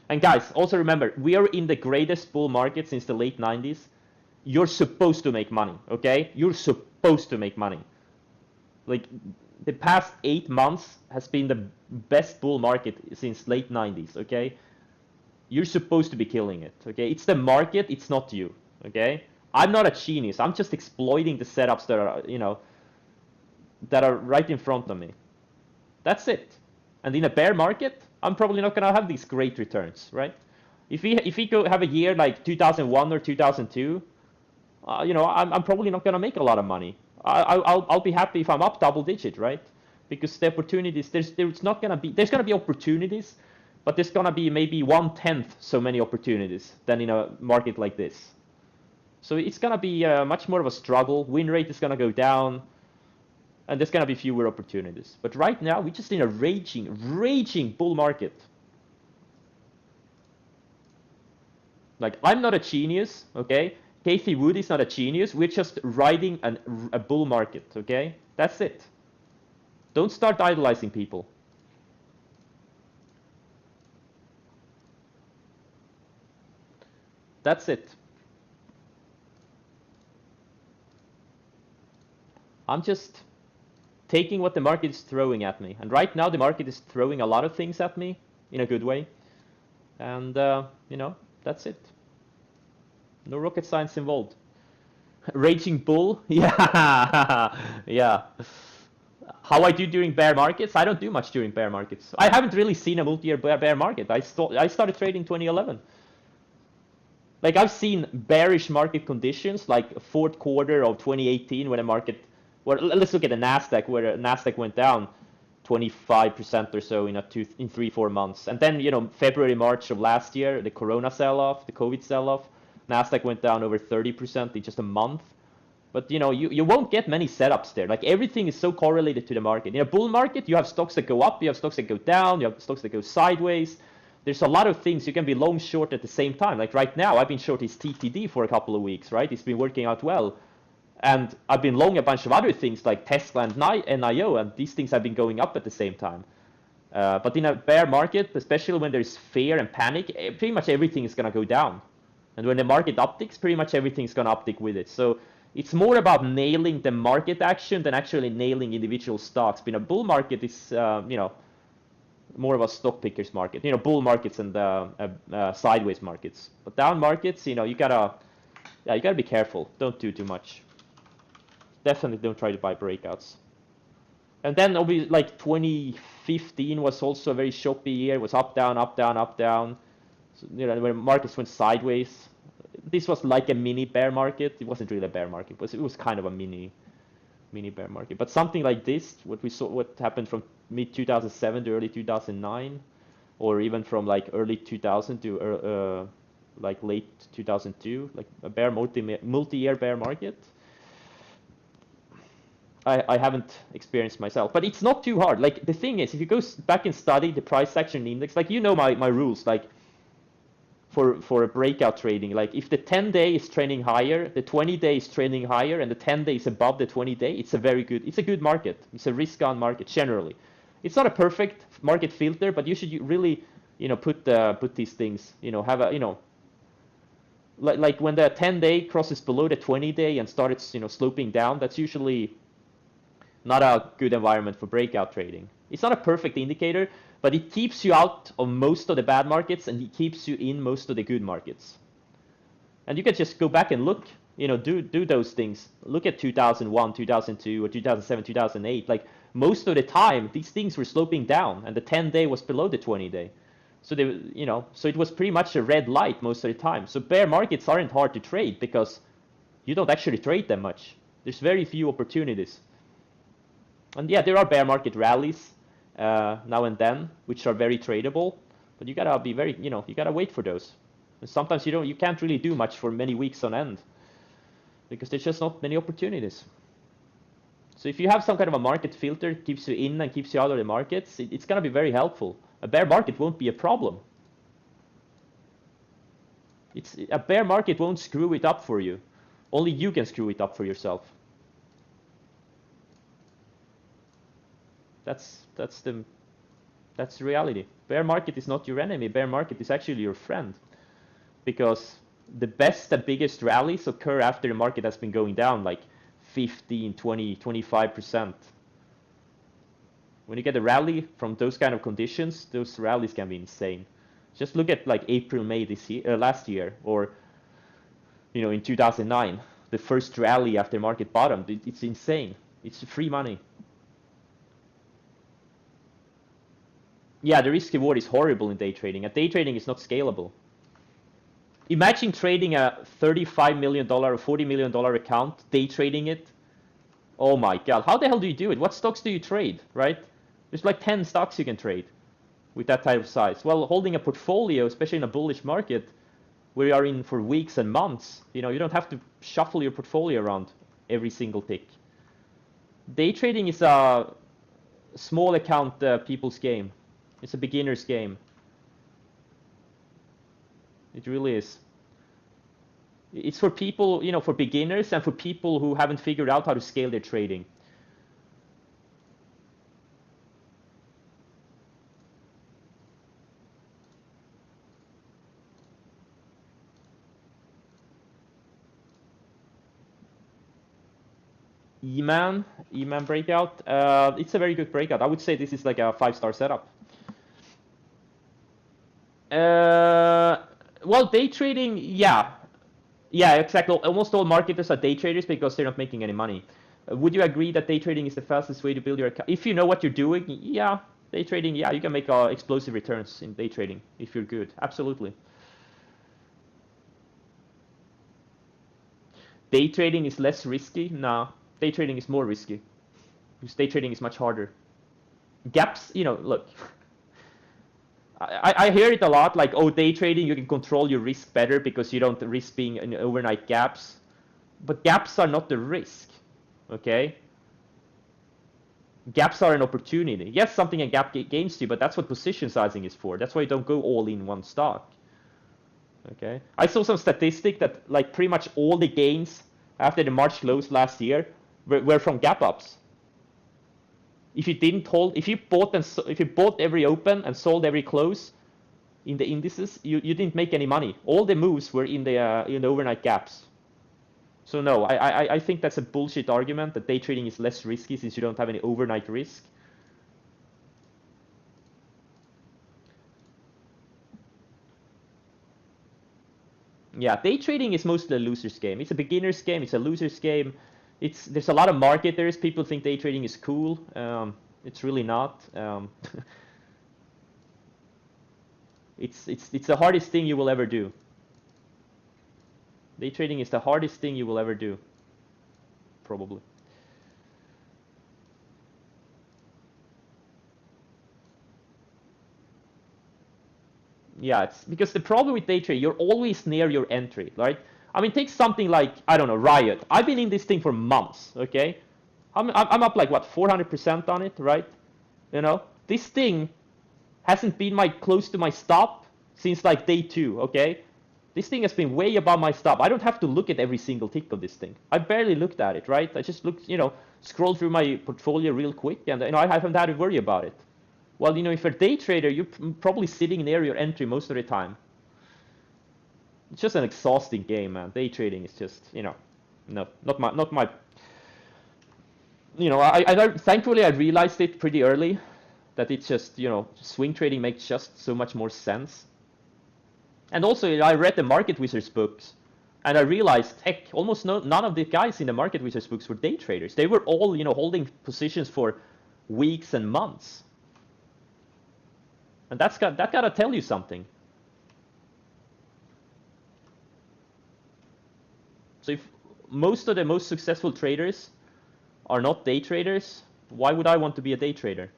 And guys, also remember, we are in the greatest bull market since the late 90s. You're supposed to make money, okay? You're supposed to make money. Like, the past 8 months has been the best bull market since late 90s, okay? You're supposed to be killing it, okay? It's the market, it's not you, okay? I'm not a genius. I'm just exploiting the setups that are, you know, that are right in front of me. That's it. And in a bear market, I'm probably not gonna have these great returns, right? If we go have a year like 2001 or 2002, you know, I'm probably not gonna make a lot of money. I'll be happy if I'm up double digit, right? Because the opportunities there's gonna be opportunities, but there's gonna be maybe 1/10 so many opportunities than in a market like this. So it's gonna be much more of a struggle. Win rate is gonna go down, and there's gonna be fewer opportunities. But right now, we're just in a raging bull market. Like, I'm not a genius, okay? Casey Wood is not a genius. We're just riding a bull market, okay? That's it. Don't start idolizing people. That's it. I'm just taking what the market is throwing at me. And right now, the market is throwing a lot of things at me in a good way. And, you know, that's it. No rocket science involved. Raging bull? Yeah. Yeah. How I do during bear markets? I don't do much during bear markets. I haven't really seen a multi-year bear market. I started trading 2011. Like, I've seen bearish market conditions, like fourth quarter of 2018 when the market, well, let's look at the Nasdaq, where the Nasdaq went down 25% or so in 3-4 months. And then, you know, February, March of last year, the Corona sell-off, the COVID sell-off, Nasdaq went down over 30% in just a month. But, you know, you won't get many setups there. Like, everything is so correlated to the market. In a bull market, you have stocks that go up, you have stocks that go down, you have stocks that go sideways. There's a lot of things you can be long short at the same time. Like right now, I've been short this TTD for a couple of weeks, right? It's been working out well. And I've been long a bunch of other things like Tesla and NIO, and these things have been going up at the same time. But in a bear market, especially when there's fear and panic, pretty much everything is going to go down. And when the market upticks, pretty much everything's going to uptick with it. So it's more about nailing the market action than actually nailing individual stocks. But in a bull market, it's, you know, more of a stock pickers market. You know, bull markets and sideways markets. But down markets, you know, you gotta be careful. Don't do too much. Definitely don't try to buy breakouts. And then obviously, like 2015 was also a very choppy year. It was up, down, up, down, up, down. So, you know, when markets went sideways, this was like a mini bear market. It wasn't really a bear market, but it was kind of a mini bear market. But something like this, what happened from mid 2007 to early 2009, or even from like early 2000 to like late 2002, like a multi-year bear market, I haven't experienced myself. But it's not too hard. Like, the thing is, if you go back and study the price action index, like, you know my rules, like for a breakout trading, like if the 10-day is trending higher, the 20-day is trending higher, and the 10-day is above the 20-day, it's a good market. It's a risk-on market generally. It's not a perfect market filter, but you should really, you know, put these things, you know, have a, you know, like when the 10-day crosses below the 20-day and starts, you know, sloping down, that's usually not a good environment for breakout trading. It's not a perfect indicator, but it keeps you out of most of the bad markets and it keeps you in most of the good markets. And you can just go back and look, you know, do those things. Look at 2001, 2002, or 2007, 2008. Like, most of the time, these things were sloping down and the 10-day was below the 20-day. So they, you know, so it was pretty much a red light most of the time. So bear markets aren't hard to trade because you don't actually trade them much. There's very few opportunities. And yeah, there are bear market rallies now and then, which are very tradable, but you gotta be very, you know, you gotta wait for those. And sometimes you can't really do much for many weeks on end because there's just not many opportunities. So if you have some kind of a market filter, keeps you in and keeps you out of the markets, it's gonna be very helpful. A bear market won't be a problem. A bear market won't screw it up for you. Only you can screw it up for yourself. That's the That's the reality. Bear market is not your enemy. Bear market is actually your friend, because the best and biggest rallies occur after the market has been going down like 15, 20, 25%. When you get a rally from those kind of conditions, those rallies can be insane. Just look at like April, May this year, last year, or in 2009, the first rally after market bottomed. It's insane. It's free money. Yeah, the risk reward is horrible in day trading, and day trading is not scalable. Imagine trading a $35 million or $40 million account, day trading it. Oh my God, how the hell do you do it? What stocks do you trade, right? There's like 10 stocks you can trade with that type of size. Well, holding a portfolio, especially in a bullish market, where you are in for weeks and months, you don't have to shuffle your portfolio around every single tick. Day trading is a small account people's game. It's a beginner's game. It really is. It's for people, for beginners and for people who haven't figured out how to scale their trading. E-Man breakout. It's a very good breakout. I would say this is like a 5-star setup. Well, day trading, yeah, exactly. Almost all marketers are day traders because they're not making any money. Would you agree that day trading is the fastest way to build your account? If you know what you're doing, yeah, day trading, yeah, you can make explosive returns in day trading if you're good. Absolutely. Day trading is less risky? Nah, day trading is more risky because day trading is much harder. Gaps, look. I hear it a lot, like, oh, day trading, you can control your risk better because you don't risk being in overnight gaps. But gaps are not the risk, okay? Gaps are an opportunity. Yes, something a gap gains you, but that's what position sizing is for. That's why you don't go all in one stock, okay? I saw some statistic that like pretty much all the gains after the March close last year were from gap ups. If you didn't hold, if you bought every open and sold every close in the indices, you didn't make any money. All the moves were in the overnight gaps. So no, I think that's a bullshit argument that day trading is less risky since you don't have any overnight risk. Yeah, day trading is mostly a loser's game. It's a beginner's game. It's a loser's game. There's a lot of marketers. People think day trading is cool. It's really not. It's the hardest thing you will ever do. Day trading is the hardest thing you will ever do, probably. Yeah, it's because the problem with day trading, you're always near your entry, right? I mean, take something like, I don't know, Riot. I've been in this thing for months, okay? I'm up like, what, 400% on it, right? This thing hasn't been close to my stop since like day 2, okay? This thing has been way above my stop. I don't have to look at every single tick of this thing. I barely looked at it, right? I just looked, scroll through my portfolio real quick, and I haven't had to worry about it. Well, if you're a day trader, you're probably sitting near your entry most of the time. It's just an exhausting game, man. Day trading is just, no, not my. Thankfully I realized it pretty early, that it's just, swing trading makes just so much more sense. And also, I read the Market Wizards books, and I realized, heck, almost none of the guys in the Market Wizards books were day traders. They were all, holding positions for weeks and months. And that gotta tell you something. So if most of the most successful traders are not day traders, why would I want to be a day trader?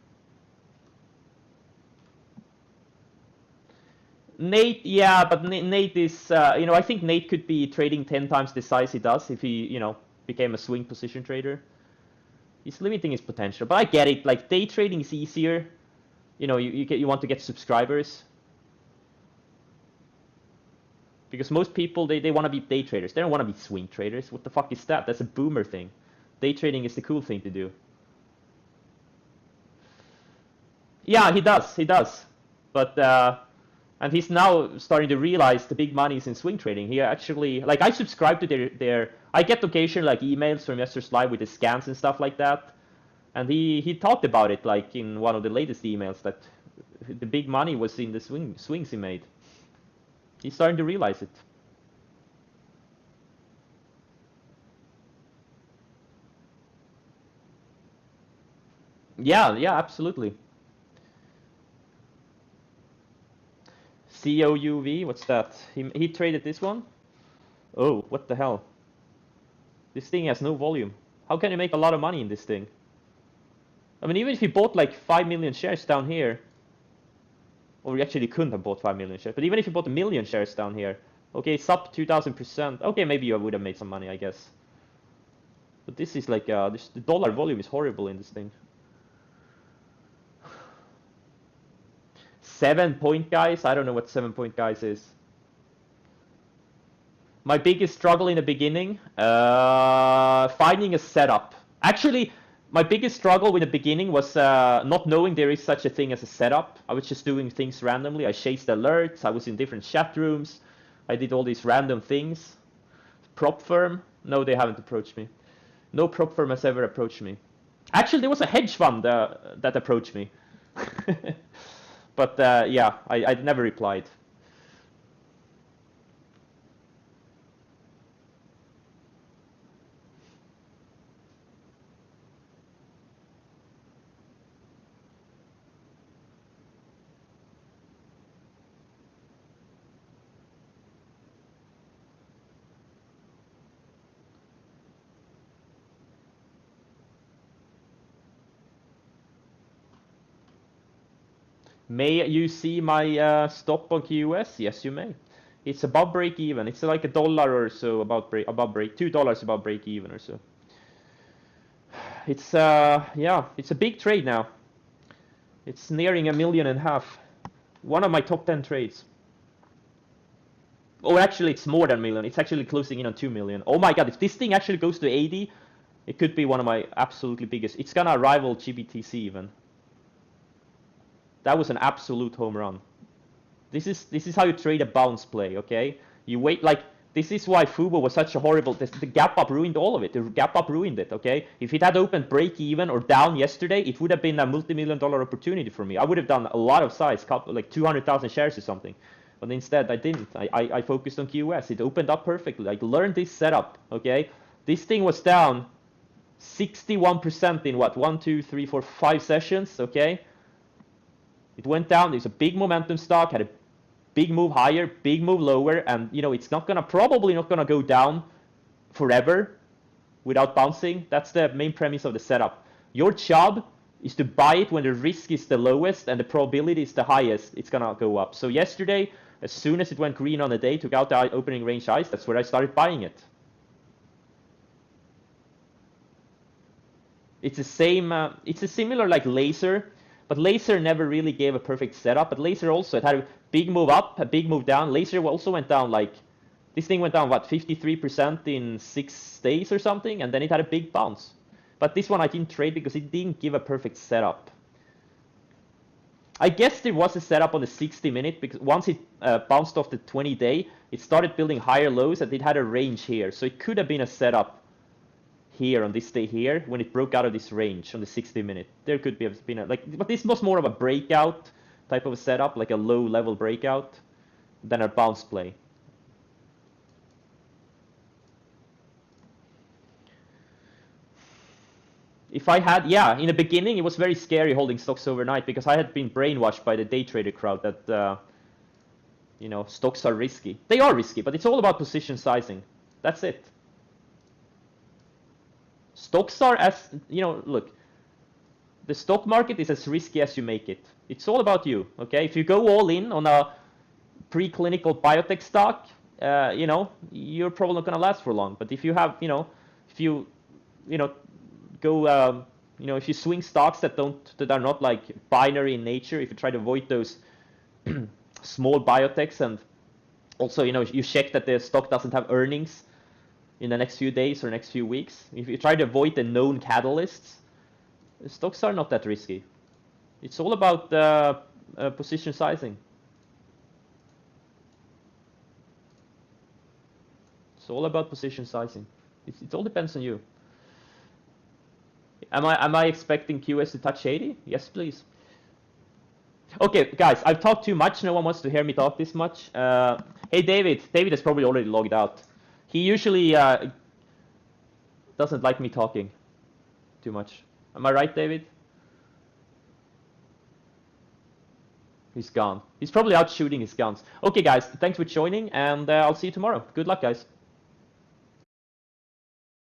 Nate, yeah, but Nate is, I think Nate could be trading 10 times the size he does if he, became a swing position trader. He's limiting his potential, but I get it. Like, day trading is easier. You want to get subscribers. Because most people, they want to be day traders. They don't want to be swing traders. What the fuck is that? That's a boomer thing. Day trading is the cool thing to do. Yeah, he does. But and he's now starting to realize the big money is in swing trading. He actually, like, I subscribe to their I get occasional like emails from Investors Live with the scans and stuff like that. And he talked about it like in one of the latest emails that the big money was in the swings he made. He's starting to realize it. Yeah, absolutely. COUV, what's that? He traded this one? Oh, what the hell? This thing has no volume. How can you make a lot of money in this thing? I mean, even if he bought like 5 million shares down here, or he actually couldn't have bought 5 million shares, but even if he bought a million shares down here, okay, it's up 2,000%. Okay, maybe you would have made some money, I guess. But this is like, the dollar volume is horrible in this thing. 7-point guys? I don't know what 7-point guys is. My biggest struggle in the beginning, finding a setup. Actually, my biggest struggle in the beginning was not knowing there is such a thing as a setup. I was just doing things randomly. I chased alerts. I was in different chat rooms. I did all these random things. Prop firm? No, they haven't approached me. No prop firm has ever approached me. Actually, there was a hedge fund that approached me. But yeah, I never replied. May you see my stop on QUS? Yes, you may. It's above break even. It's like $1 or so above break, $2 above break even or so. It's yeah, it's a big trade now. It's nearing $1.5 million. One of my top 10 trades. Oh, actually, it's more than $1 million. It's actually closing in on 2 million. Oh my god, if this thing actually goes to 80, it could be one of my absolutely biggest. It's gonna rival GBTC even. That was an absolute home run. This is how you trade a bounce play, okay? You wait, like, this is why Fubo was such a horrible. The gap up ruined all of it. The gap up ruined it, okay? If it had opened break even or down yesterday, it would have been a multi-million-dollar opportunity for me. I would have done a lot of size, like 200,000 shares or something. But instead, I didn't. I focused on QS. It opened up perfectly. I learned this setup, okay? This thing was down 61% in what? 1, 2, 3, 4, 5 sessions, okay? It went down. There's a big momentum stock, had a big move higher, big move lower, and you know it's probably not gonna go down forever without bouncing. That's the main premise of the setup. Your job is to buy it when the risk is the lowest and the probability is the highest. It's gonna go up. So yesterday, as soon as it went green on the day, took out the opening range highs. That's where I started buying it. It's the same. It's a similar like laser. But Laser never really gave a perfect setup. But Laser also, it had a big move up, a big move down. Laser also went down like, this thing went down, what, 53% in 6 days or something? And then it had a big bounce. But this one I didn't trade because it didn't give a perfect setup. I guess there was a setup on the 60-minute because once it bounced off the 20-day, it started building higher lows and it had a range here. So it could have been a setup here on this day here when it broke out of this range on the 60-minute. There could be have been a, like, but this was more of a breakout type of a setup, like a low level breakout, than a bounce play. If I had, yeah, in the beginning it was very scary holding stocks overnight because I had been brainwashed by the day trader crowd that you know, stocks are risky. They are risky, but it's all about position sizing. That's it. Stocks are, as you know, look, the stock market is as risky as you make it. It's all about you, okay? If you go all in on a preclinical biotech stock, you know, you're probably not going to last for long. But if you have, you know, if you, you know, go, you know, if you swing stocks that are not like binary in nature, if you try to avoid those small biotechs, and also, you know, you check that the stock doesn't have earnings in the next few days or next few weeks. If you try to avoid the known catalysts, stocks are not that risky. It's all about position sizing. It's all about position sizing. It all depends on you. Am I expecting QS to touch 80? Yes, please. Okay, guys, I've talked too much. No one wants to hear me talk this much. Hey, David. David is probably already logged out. He usually doesn't like me talking too much. Am I right, David? He's gone. He's probably out shooting his guns. Okay, guys, thanks for joining, and I'll see you tomorrow. Good luck, guys.